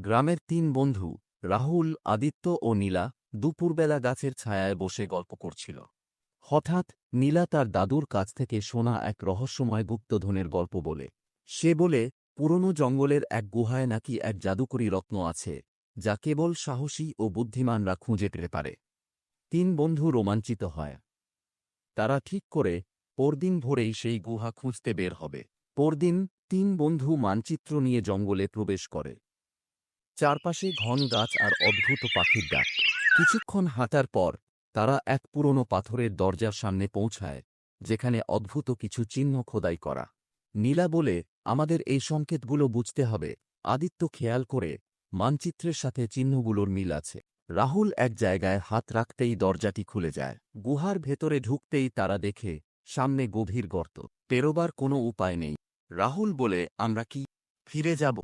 গ্রামের তিন বন্ধু রাহুল, আদিত্য ও নীলা দুপুরবেলা গাছের ছায়ায় বসে গল্প করছিল। হঠাৎ নীলা তার দাদুর কাছ থেকে শোনা এক রহস্যময় গুপ্তধনের গল্প বলে। সে বলে, পুরনো জঙ্গলের এক গুহায় নাকি এক জাদুকরী রত্ন আছে, যা কেবল সাহসী ও বুদ্ধিমানরা খুঁজে পেতে পারে। তিন বন্ধু রোমাঞ্চিত হয়। তারা ঠিক করে পরদিন ভোরেই সেই গুহা খুঁজতে বের হবে। পরদিন তিন বন্ধু মানচিত্র নিয়ে জঙ্গলে প্রবেশ করে। চারপাশে ঘন গাছ আর অদ্ভুত পাখির ডাক। কিছুক্ষণ হাঁটার পর তারা এক পুরনো পাথরের দরজার সামনে পৌঁছায়, যেখানে অদ্ভুত কিছু চিহ্ন খোদাই করা। নীলা বলে, আমাদের এই সংকেতগুলো বুঝতে হবে। আদিত্য খেয়াল করে মানচিত্রের সাথে চিহ্নগুলোর মিল আছে। রাহুল এক জায়গায় হাত রাখতেই দরজাটি খুলে যায়। গুহার ভেতরে ঢুকতেই তারা দেখে সামনে গভীর গর্ত। পেরোবার কোনো উপায় নেই। রাহুল বলে, আমরা কি ফিরে যাব?